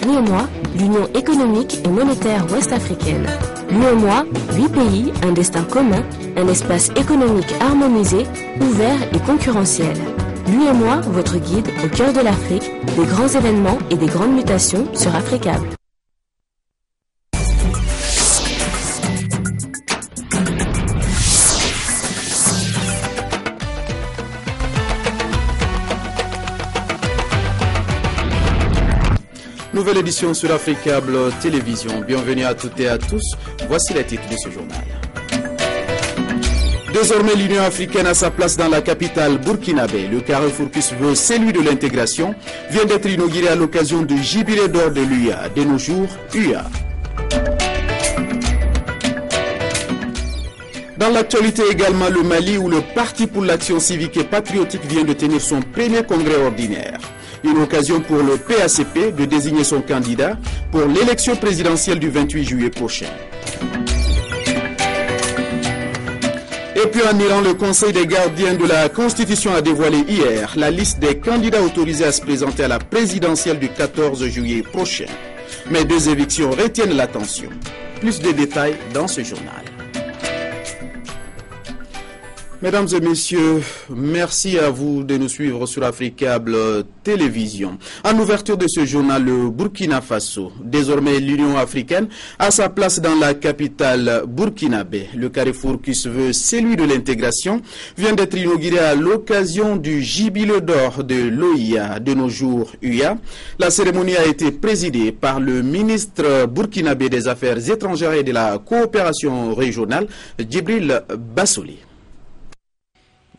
l'UEMOA, l'Union économique et monétaire ouest-africaine. L'UEMOA, 8 pays, un destin commun, un espace économique harmonisé, ouvert et concurrentiel. L'UEMOA, votre guide au cœur de l'Afrique, des grands événements et des grandes mutations sur Africable. Nouvelle édition sur Africable Télévision. Bienvenue à toutes et à tous. Voici les titres de ce journal. Désormais, l'Union africaine a sa place dans la capitale burkinabé. Le carrefour qui se veut celui de l'intégration vient d'être inauguré à l'occasion du jubilé d'or de l'UA, de nos jours UA. Dans l'actualité également, le Mali où le Parti pour l'action civique et patriotique vient de tenir son premier congrès ordinaire. Une occasion pour le PACP de désigner son candidat pour l'élection présidentielle du 28 juillet prochain. Et puis en Iran, le Conseil des gardiens de la Constitution a dévoilé hier la liste des candidats autorisés à se présenter à la présidentielle du 14 juillet prochain. Mais deux évictions retiennent l'attention. Plus de détails dans ce journal. Mesdames et messieurs, merci à vous de nous suivre sur Africable Télévision. En ouverture de ce journal, le Burkina Faso, désormais l'Union africaine, a sa place dans la capitale burkinabé. Le carrefour qui se veut celui de l'intégration vient d'être inauguré à l'occasion du jubilé d'or de l'OIA, de nos jours UA. La cérémonie a été présidée par le ministre burkinabé des Affaires étrangères et de la coopération régionale, Djibril Bassoli.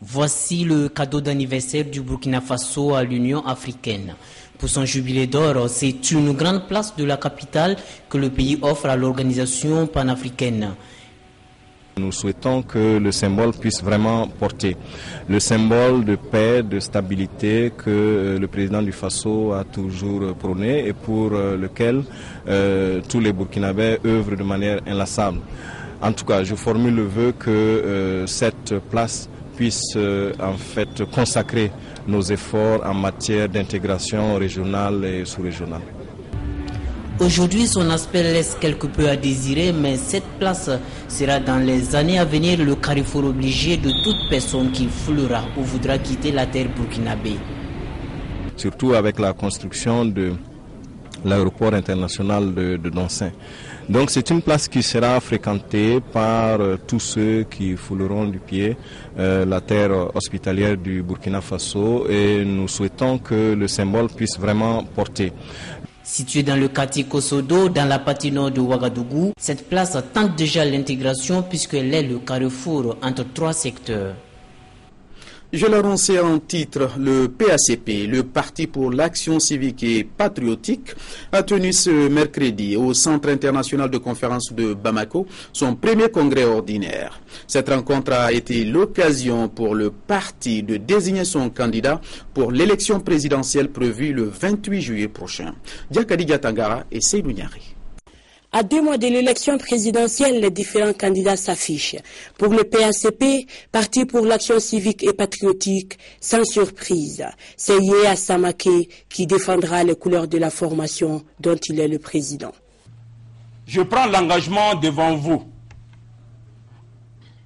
Voici le cadeau d'anniversaire du Burkina Faso à l'Union africaine. Pour son jubilé d'or, c'est une grande place de la capitale que le pays offre à l'organisation panafricaine. Nous souhaitons que le symbole puisse vraiment porter le symbole de paix, de stabilité que le président du Faso a toujours prôné et pour lequel tous les Burkinabés œuvrent de manière inlassable. En tout cas, je formule le vœu que cette place puisse en fait consacrer nos efforts en matière d'intégration régionale et sous-régionale. Aujourd'hui, son aspect laisse quelque peu à désirer, mais cette place sera dans les années à venir le carrefour obligé de toute personne qui foulera ou voudra quitter la terre burkinabé. Surtout avec la construction de l'aéroport international de Doncin. Donc c'est une place qui sera fréquentée par tous ceux qui fouleront du pied la terre hospitalière du Burkina Faso et nous souhaitons que le symbole puisse vraiment porter. Située dans le quartier Kosodo, dans la partie nord de Ouagadougou, cette place tente déjà l'intégration puisqu'elle est le carrefour entre trois secteurs. Je l'annonçais en titre, le PACP, le Parti pour l'action civique et patriotique, a tenu ce mercredi au Centre international de conférence de Bamako son premier congrès ordinaire. Cette rencontre a été l'occasion pour le parti de désigner son candidat pour l'élection présidentielle prévue le 28 juillet prochain. Diakadi Diatangara et Seydou Niari. À 2 mois de l'élection présidentielle, les différents candidats s'affichent. Pour le PACP, Parti pour l'action civique et patriotique, sans surprise, c'est Yéa Samaké qui défendra les couleurs de la formation dont il est le président. Je prends l'engagement devant vous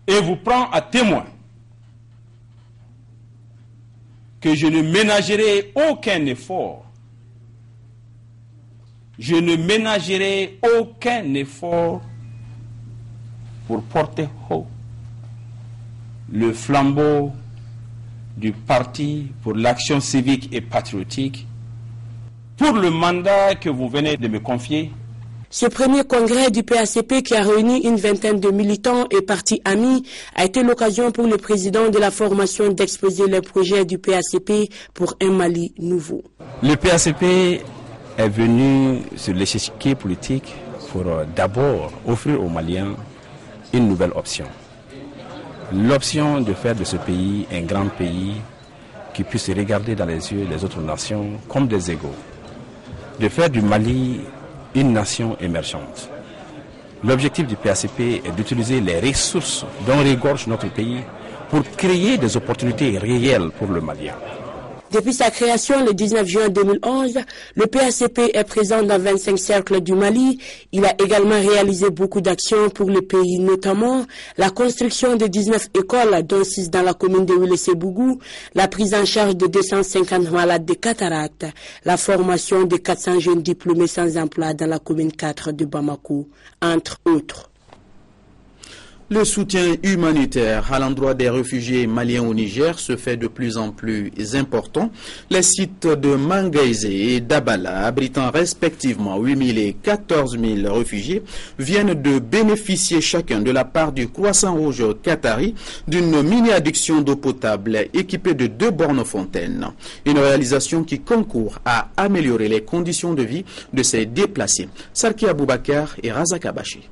et vous prends à témoin que je ne ménagerai aucun effort. Je ne ménagerai aucun effort pour porter haut le flambeau du Parti pour l'action civique et patriotique pour le mandat que vous venez de me confier. Ce premier congrès du PACP qui a réuni une vingtaine de militants et partis amis a été l'occasion pour le président de la formation d'exposer les projets du PACP pour un Mali nouveau. Le PACP est venu sur l'échiquier politique pour d'abord offrir aux Maliens une nouvelle option. L'option de faire de ce pays un grand pays qui puisse regarder dans les yeux les autres nations comme des égaux. De faire du Mali une nation émergente. L'objectif du PACP est d'utiliser les ressources dont regorge notre pays pour créer des opportunités réelles pour le Malien. Depuis sa création le 19 juin 2011, le PACP est présent dans 25 cercles du Mali. Il a également réalisé beaucoup d'actions pour le pays, notamment la construction de 19 écoles, dont 6 dans la commune de Ouélé-Sébougou, la prise en charge de 250 malades de cataracte, la formation de 400 jeunes diplômés sans emploi dans la commune 4 de Bamako, entre autres. Le soutien humanitaire à l'endroit des réfugiés maliens au Niger se fait de plus en plus important. Les sites de Mangaïsé et d'Abala, abritant respectivement 8 000 et 14 000 réfugiés, viennent de bénéficier chacun de la part du Croissant Rouge qatari d'une mini-adduction d'eau potable équipée de 2 bornes fontaines. Une réalisation qui concourt à améliorer les conditions de vie de ces déplacés. Sarki Aboubakar et Razak Abachi.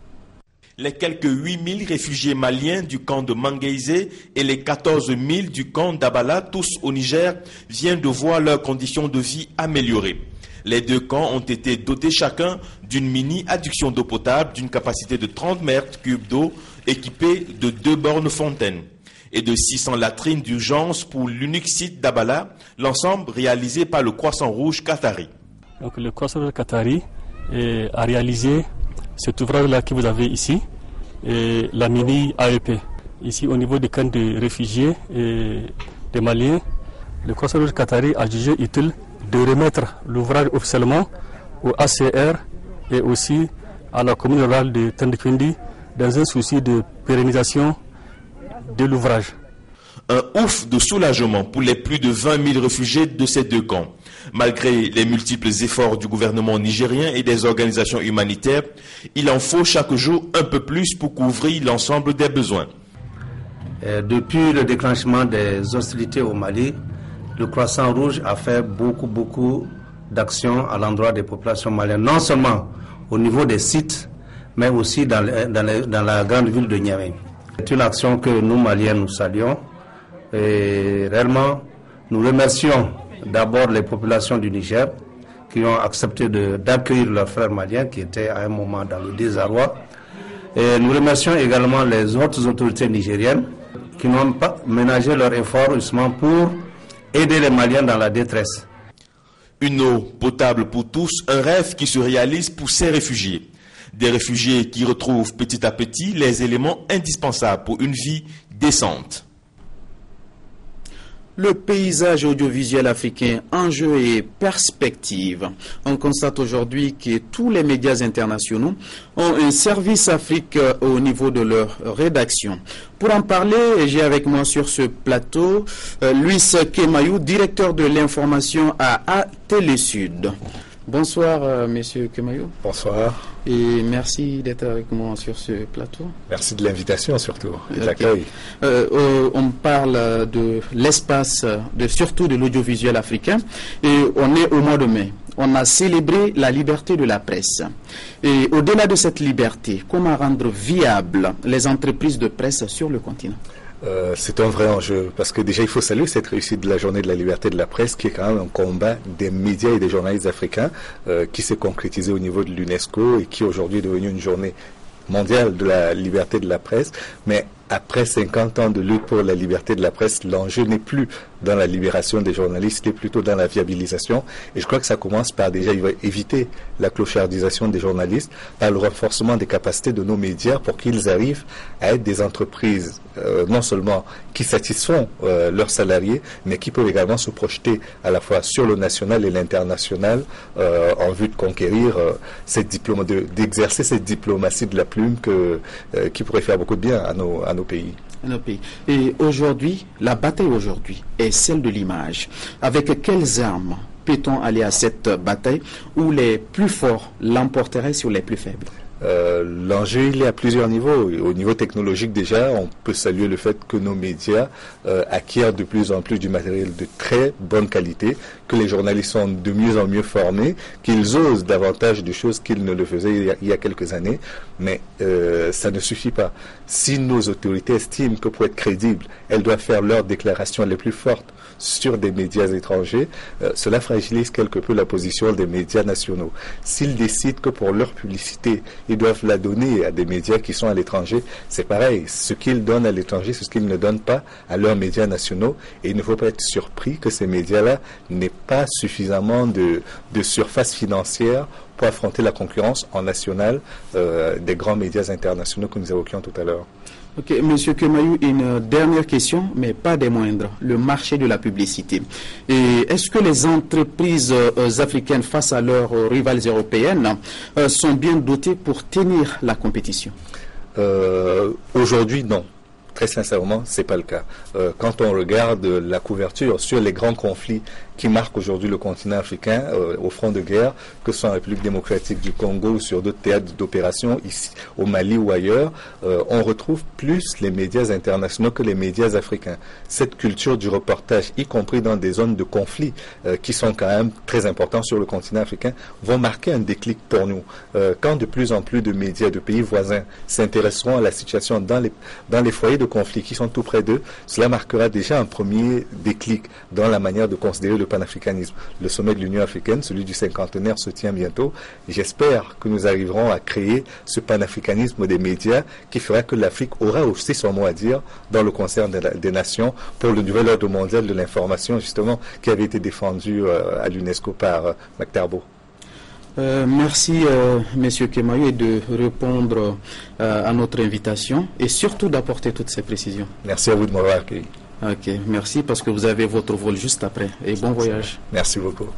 Les quelques 8 000 réfugiés maliens du camp de Mangaïsé et les 14 000 du camp d'Abala, tous au Niger, viennent de voir leurs conditions de vie améliorées. Les 2 camps ont été dotés chacun d'une mini-adduction d'eau potable d'une capacité de 30 mètres cubes d'eau équipée de 2 bornes fontaines et de 600 latrines d'urgence pour l'unique site d'Abala, l'ensemble réalisé par le Croissant Rouge qatari. Donc, le Croissant Rouge qatari a réalisé cet ouvrage-là que vous avez ici, et la mini AEP. Ici, au niveau des camps de réfugiés et des Maliens, le Croissant Rouge qatari a jugé utile de remettre l'ouvrage officiellement au ACR et aussi à la commune rurale de Tandikindi dans un souci de pérennisation de l'ouvrage. Un ouf de soulagement pour les plus de 20 000 réfugiés de ces 2 camps. Malgré les multiples efforts du gouvernement nigérien et des organisations humanitaires, il en faut chaque jour un peu plus pour couvrir l'ensemble des besoins. Depuis le déclenchement des hostilités au Mali, le Croissant Rouge a fait beaucoup d'actions à l'endroit des populations maliennes, non seulement au niveau des sites, mais aussi dans la grande ville de Niamey. C'est une action que nous, Maliens, nous saluons. Et réellement, nous remercions d'abord les populations du Niger qui ont accepté d'accueillir leurs frères maliens qui étaient à un moment dans le désarroi. Et nous remercions également les autres autorités nigériennes qui n'ont pas ménagé leurs efforts justement pour aider les Maliens dans la détresse. Une eau potable pour tous, un rêve qui se réalise pour ces réfugiés. Des réfugiés qui retrouvent petit à petit les éléments indispensables pour une vie décente. Le paysage audiovisuel africain, enjeux et perspectives. On constate aujourd'hui que tous les médias internationaux ont un service Afrique au niveau de leur rédaction. Pour en parler, j'ai avec moi sur ce plateau Luis Kemayou, directeur de l'information à Télésud. Bonsoir, Monsieur Kemayou. Bonsoir. Et merci d'être avec moi sur ce plateau. Merci de l'invitation surtout et de l'accueil. On parle de l'espace, surtout de l'audiovisuel africain, et on est au mois de mai. On a célébré la liberté de la presse. Et au-delà de cette liberté, comment rendre viables les entreprises de presse sur le continent ? C'est un vrai enjeu parce que déjà il faut saluer cette réussite de la journée de la liberté de la presse qui est quand même un combat des médias et des journalistes africains qui s'est concrétisé au niveau de l'UNESCO et qui aujourd'hui est devenu une journée mondiale de la liberté de la presse. Mais après 50 ans de lutte pour la liberté de la presse, l'enjeu n'est plus dans la libération des journalistes, il est plutôt dans la viabilisation. Et je crois que ça commence par déjà éviter la clochardisation des journalistes, par le renforcement des capacités de nos médias pour qu'ils arrivent à être des entreprises non seulement qui satisfont leurs salariés, mais qui peuvent également se projeter à la fois sur le national et l'international en vue de conquérir d'exercer cette diplomatie de la plume qui pourrait faire beaucoup de bien à nos pays. Et aujourd'hui, la bataille aujourd'hui est celle de l'image. Avec quelles armes peut-on aller à cette bataille où les plus forts l'emporteraient sur les plus faibles? L'enjeu, il est à plusieurs niveaux. Au niveau technologique déjà, on peut saluer le fait que nos médias acquièrent de plus en plus du matériel de très bonne qualité, que les journalistes sont de mieux en mieux formés, qu'ils osent davantage de choses qu'ils ne le faisaient il y a quelques années. Mais ça ne suffit pas. Si nos autorités estiment que pour être crédibles, elles doivent faire leurs déclarations les plus fortes sur des médias étrangers, cela fragilise quelque peu la position des médias nationaux. S'ils décident que pour leur publicité, ils doivent la donner à des médias qui sont à l'étranger. C'est pareil, ce qu'ils donnent à l'étranger, c'est ce qu'ils ne donnent pas à leurs médias nationaux. Et il ne faut pas être surpris que ces médias-là n'aient pas suffisamment de surface financière pour affronter la concurrence en national des grands médias internationaux que nous évoquions tout à l'heure. Ok, Monsieur Kemayou, une dernière question, mais pas des moindres, le marché de la publicité. Et est-ce que les entreprises africaines face à leurs rivales européennes sont bien dotées pour tenir la compétition? Aujourd'hui, non. Très sincèrement, c'est pas le cas. Quand on regarde la couverture sur les grands conflits qui marquent aujourd'hui le continent africain au front de guerre, que ce soit en République démocratique du Congo ou sur d'autres théâtres d'opération, ici au Mali ou ailleurs, on retrouve plus les médias internationaux que les médias africains. Cette culture du reportage, y compris dans des zones de conflit qui sont quand même très importantes sur le continent africain, vont marquer un déclic pour nous. Quand de plus en plus de médias de pays voisins s'intéresseront à la situation dans les foyers de conflit qui sont tout près d'eux, cela marquera déjà un premier déclic dans la manière de considérer le panafricanisme. Le sommet de l'Union africaine, celui du cinquantenaire, se tient bientôt. J'espère que nous arriverons à créer ce panafricanisme des médias qui fera que l'Afrique aura aussi son mot à dire dans le concert des nations pour le nouvel ordre mondial de l'information, justement, qui avait été défendu à l'UNESCO par Mactarbo. Merci, Monsieur Kemayou, de répondre à notre invitation et surtout d'apporter toutes ces précisions. Merci à vous de m'avoir accueilli. Ok, merci parce que vous avez votre vol juste après. Et bon voyage. Merci beaucoup.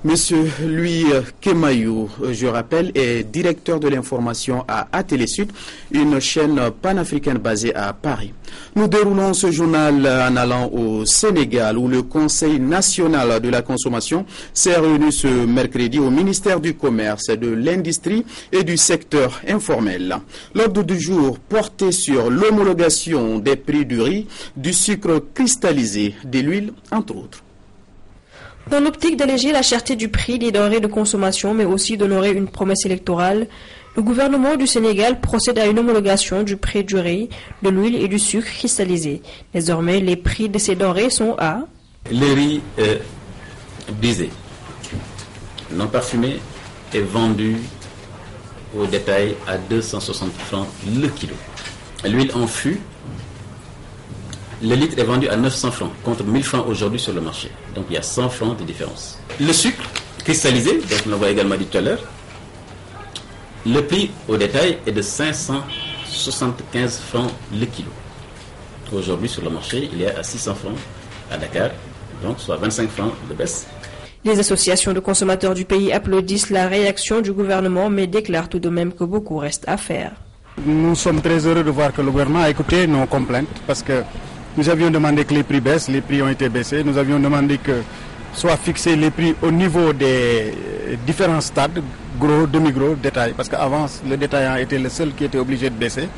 Monsieur Louis Kemayou, je rappelle, est directeur de l'information à Télésud, une chaîne panafricaine basée à Paris. Nous déroulons ce journal en allant au Sénégal, où le Conseil national de la consommation s'est réuni ce mercredi au ministère du Commerce, de l'Industrie et du secteur informel. L'ordre du jour portait sur l'homologation des prix du riz, du sucre cristallisé, de l'huile, entre autres. Dans l'optique d'alléger la cherté du prix des denrées de consommation, mais aussi d'honorer une promesse électorale, le gouvernement du Sénégal procède à une homologation du prix du riz, de l'huile et du sucre cristallisé. Désormais, les prix de ces denrées sont à... Le riz brisé, non parfumé, est vendu au détail à 260 francs le kilo. L'huile en fût, le litre est vendu à 900 francs, contre 1000 francs aujourd'hui sur le marché. Donc il y a 100 francs de différence. Le sucre cristallisé, donc on l'a également dit tout à l'heure, le prix au détail est de 575 francs le kilo. Aujourd'hui sur le marché, il est à 600 francs à Dakar, donc soit 25 francs de baisse. Les associations de consommateurs du pays applaudissent la réaction du gouvernement, mais déclarent tout de même que beaucoup reste à faire. Nous sommes très heureux de voir que le gouvernement a écouté nos complaintes, parce que nous avions demandé que les prix baissent, les prix ont été baissés. Nous avions demandé que soient fixés les prix au niveau des différents stades, gros, demi-gros, détail, parce qu'avant le détaillant était le seul qui était obligé de baisser.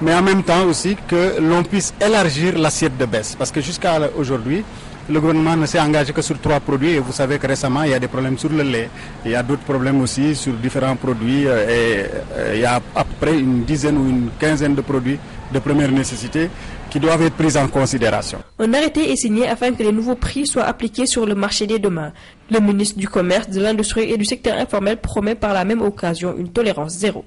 Mais en même temps aussi que l'on puisse élargir l'assiette de baisse, parce que jusqu'à aujourd'hui, le gouvernement ne s'est engagé que sur 3 produits et vous savez que récemment il y a des problèmes sur le lait. Il y a d'autres problèmes aussi sur différents produits et il y a à peu près une dizaine ou une quinzaine de produits de première nécessité qui doivent être pris en considération. Un arrêté est signé afin que les nouveaux prix soient appliqués sur le marché dès demain. Le ministre du Commerce, de l'Industrie et du secteur informel promet par la même occasion une tolérance zéro.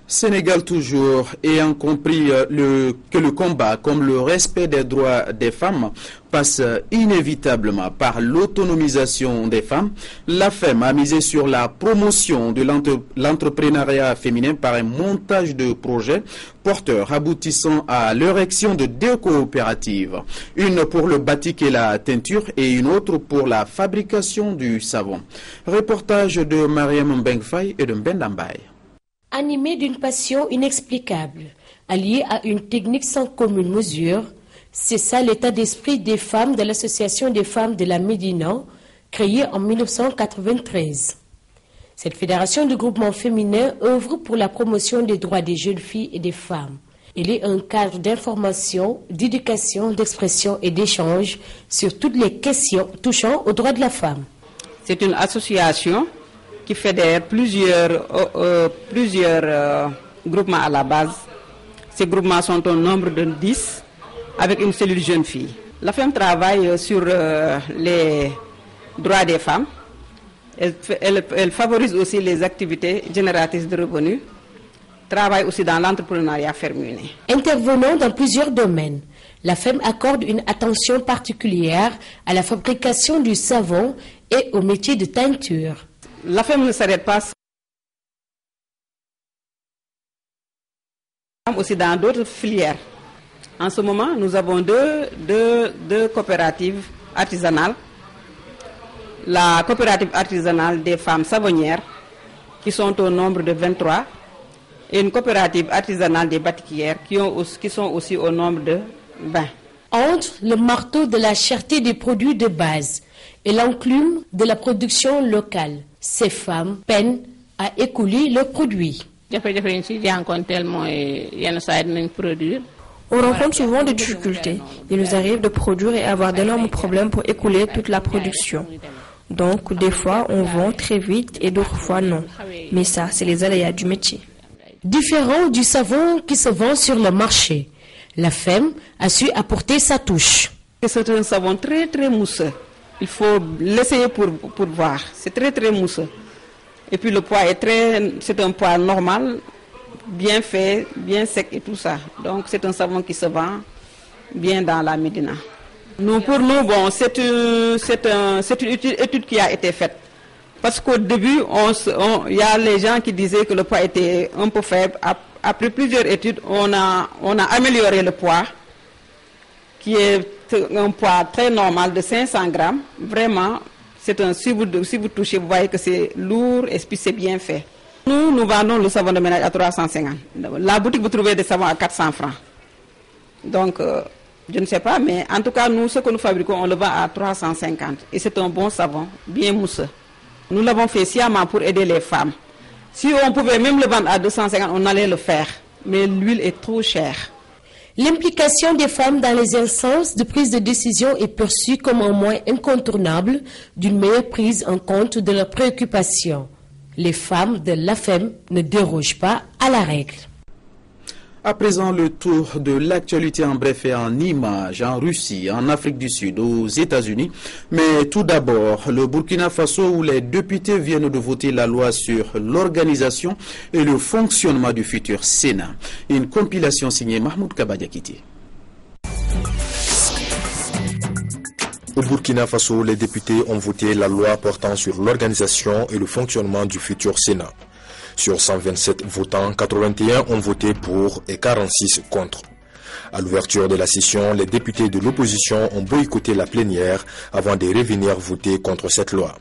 Sénégal toujours, ayant compris que le combat comme le respect des droits des femmes passe inévitablement par l'autonomisation des femmes, la FEM a misé sur la promotion de l'entrepreneuriat féminin par un montage de projets porteurs aboutissant à l'érection de 2 coopératives, une pour le batik et la teinture et une autre pour la fabrication du savon. Reportage de Mariam Mbengfay et de Mbendambay. Animé d'une passion inexplicable, alliée à une technique sans commune mesure, c'est ça l'état d'esprit des femmes de l'Association des femmes de la Médina, créée en 1993. Cette fédération de groupements féminins œuvre pour la promotion des droits des jeunes filles et des femmes. Elle est un cadre d'information, d'éducation, d'expression et d'échange sur toutes les questions touchant aux droits de la femme. C'est une association qui fédère plusieurs groupements à la base. Ces groupements sont au nombre de 10 avec une cellule jeune fille. La femme travaille sur les droits des femmes Elle favorise aussi les activités génératrices de revenus, travaille aussi dans l'entrepreneuriat féminin. Intervenant dans plusieurs domaines, la FEM accorde une attention particulière à la fabrication du savon et au métier de teinture. La FEM ne s'arrête pas aussi dans d'autres filières. En ce moment, nous avons deux coopératives artisanales. La coopérative artisanale des femmes savonnières, qui sont au nombre de 23, et une coopérative artisanale des batiquières, qui sont aussi au nombre de 20. Entre le marteau de la cherté des produits de base et l'enclume de la production locale, ces femmes peinent à écouler leurs produits. On rencontre souvent des difficultés. Il nous arrive de produire et avoir d'énormes problèmes pour écouler toute la production. Donc, des fois, on vend très vite et d'autres fois, non. Mais ça, c'est les aléas du métier. Différent du savon qui se vend sur le marché, la FEM a su apporter sa touche. C'est un savon très, très mousseux. Il faut l'essayer pour voir. C'est très, très mousseux. Et puis, le poids c'est un poids normal, bien fait, bien sec et tout ça. Donc c'est un savon qui se vend bien dans la Médina. Pour nous, bon, c'est une étude qui a été faite. Parce qu'au début, il y a les gens qui disaient que le poids était un peu faible. Après plusieurs études, on a amélioré le poids, qui est un poids très normal de 500 grammes. Vraiment, si vous touchez, vous voyez que c'est lourd et puis c'est bien fait. Nous vendons le savon de ménage à 350. La boutique, vous trouvez des savons à 400 francs. Donc, je ne sais pas, mais en tout cas, nous, ce que nous fabriquons, on le vend à 350. Et c'est un bon savon, bien mousseux. Nous l'avons fait sciemment pour aider les femmes. Si on pouvait même le vendre à 250, on allait le faire. Mais l'huile est trop chère. L'implication des femmes dans les instances de prise de décision est perçue comme un moyen incontournable d'une meilleure prise en compte de leurs préoccupations. Les femmes de la FEM ne dérogent pas à la règle. À présent, le tour de l'actualité en bref et en images, en Russie, en Afrique du Sud, aux États-Unis. Mais tout d'abord, le Burkina Faso, où les députés viennent de voter la loi sur l'organisation et le fonctionnement du futur Sénat. Une compilation signée Mahmoud Kabadiakiti. Au Burkina Faso, les députés ont voté la loi portant sur l'organisation et le fonctionnement du futur Sénat. Sur 127 votants, 81 ont voté pour et 46 contre. À l'ouverture de la session, les députés de l'opposition ont boycotté la plénière avant de revenir voter contre cette loi.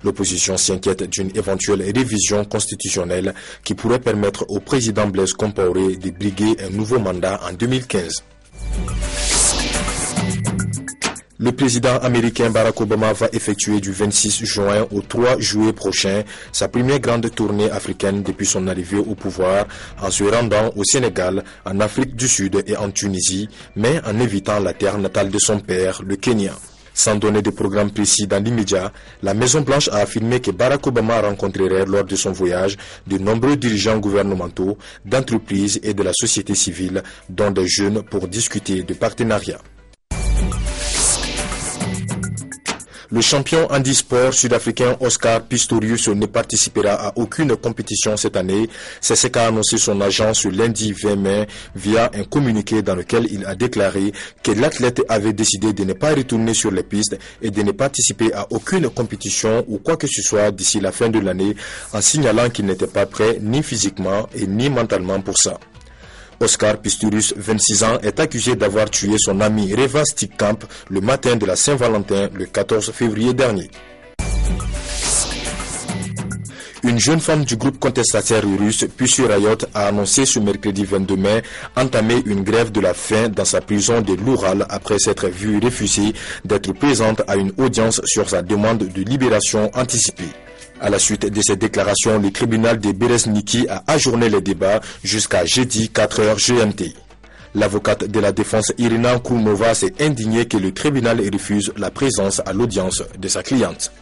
L'opposition s'inquiète d'une éventuelle révision constitutionnelle qui pourrait permettre au président Blaise Compaoré de briguer un nouveau mandat en 2015. Le président américain Barack Obama va effectuer du 26 juin au 3 juillet prochain sa première grande tournée africaine depuis son arrivée au pouvoir, en se rendant au Sénégal, en Afrique du Sud et en Tunisie, mais en évitant la terre natale de son père, le Kenya. Sans donner de programme précis dans l'immédiat, la Maison-Blanche a affirmé que Barack Obama rencontrerait lors de son voyage de nombreux dirigeants gouvernementaux, d'entreprises et de la société civile, dont des jeunes, pour discuter de partenariat. Le champion handisport sud-africain Oscar Pistorius ne participera à aucune compétition cette année. C'est ce qu'a annoncé son agent ce lundi 20 mai via un communiqué dans lequel il a déclaré que l'athlète avait décidé de ne pas retourner sur les pistes et de ne participer à aucune compétition ou quoi que ce soit d'ici la fin de l'année, en signalant qu'il n'était pas prêt ni physiquement et ni mentalement pour ça. Oscar Pistorius, 26 ans, est accusé d'avoir tué son ami Reva Steenkamp le matin de la Saint-Valentin, le 14 février dernier. Une jeune femme du groupe contestataire russe, Pussy Riot, a annoncé ce mercredi 22 mai entamer une grève de la faim dans sa prison de l'Oural après s'être vue refuser d'être présente à une audience sur sa demande de libération anticipée. À la suite de ces déclarations, le tribunal de Berezniki a ajourné les débats jusqu'à jeudi 4h GMT. L'avocate de la défense Irina Kounova s'est indignée que le tribunal refuse la présence à l'audience de sa cliente.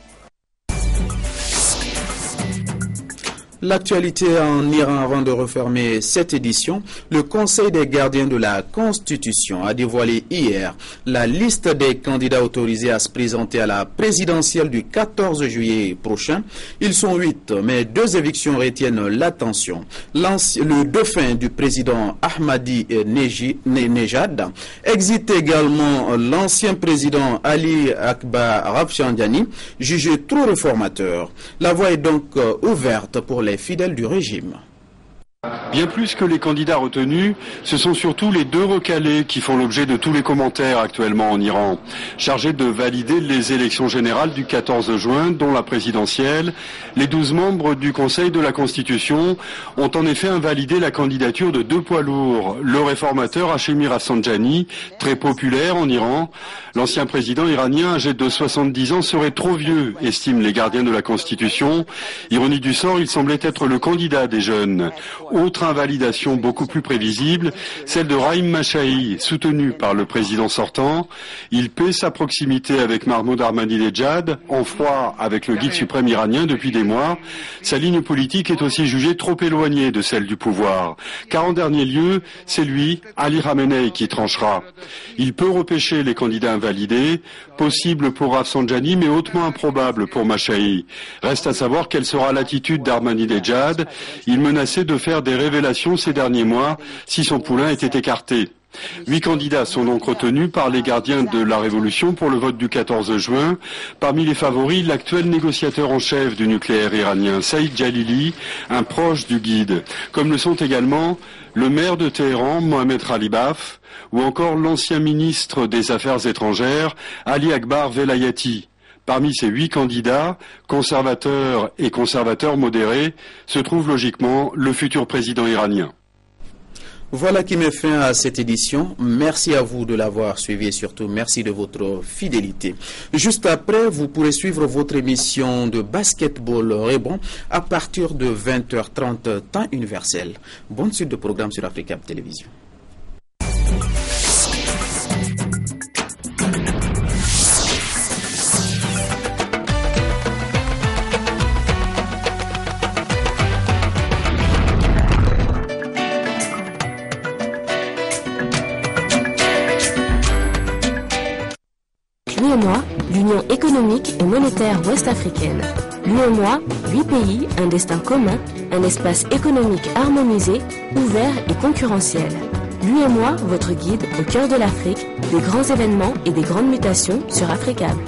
L'actualité en Iran avant de refermer cette édition, le Conseil des gardiens de la Constitution a dévoilé hier la liste des candidats autorisés à se présenter à la présidentielle du 14 juillet prochain. Ils sont 8, mais 2 évictions retiennent l'attention. Le dauphin du président Ahmadi Nejad, exit également l'ancien président Ali Akbar Rafsanjani, jugé trop réformateur. La voie est donc ouverte pour les fidèles du régime. Bien plus que les candidats retenus, ce sont surtout les 2 recalés qui font l'objet de tous les commentaires actuellement en Iran. Chargés de valider les élections générales du 14 juin, dont la présidentielle, les 12 membres du Conseil de la Constitution ont en effet invalidé la candidature de 2 poids lourds. Le réformateur Hashemi Rafsanjani, très populaire en Iran, l'ancien président iranien âgé de 70 ans serait trop vieux, estiment les gardiens de la Constitution. Ironie du sort, il semblait être le candidat des jeunes. Autre invalidation beaucoup plus prévisible, celle de Rahim Mashahi, soutenu par le président sortant. Il paie sa proximité avec Mahmoud Ahmadinejad, en froid avec le guide suprême iranien depuis des mois. Sa ligne politique est aussi jugée trop éloignée de celle du pouvoir. Car en dernier lieu, c'est lui, Ali Khamenei, qui tranchera. Il peut repêcher les candidats invalidés, possible pour Rafsanjani, mais hautement improbable pour Mashahi. Reste à savoir quelle sera l'attitude d'Ahmadinejad. Il menaçait de faire des révélations ces derniers mois si son poulain était écarté. 8 candidats sont donc retenus par les gardiens de la Révolution pour le vote du 14 juin. Parmi les favoris, l'actuel négociateur en chef du nucléaire iranien, Saïd Jalili, un proche du guide. Comme le sont également le maire de Téhéran, Mohamed Khalibaf, ou encore l'ancien ministre des Affaires étrangères, Ali Akbar Velayati. Parmi ces 8 candidats, conservateurs et conservateurs modérés, se trouve logiquement le futur président iranien. Voilà qui met fin à cette édition. Merci à vous de l'avoir suivi et surtout merci de votre fidélité. Juste après, vous pourrez suivre votre émission de basketball rebond à partir de 20h30 temps universel. Bonne suite de programmes sur Africable Télévision. L'UEMOA, l'Union économique et monétaire ouest-africaine. L'UEMOA, 8 pays, un destin commun, un espace économique harmonisé, ouvert et concurrentiel. L'UEMOA, votre guide au cœur de l'Afrique, des grands événements et des grandes mutations sur Africable.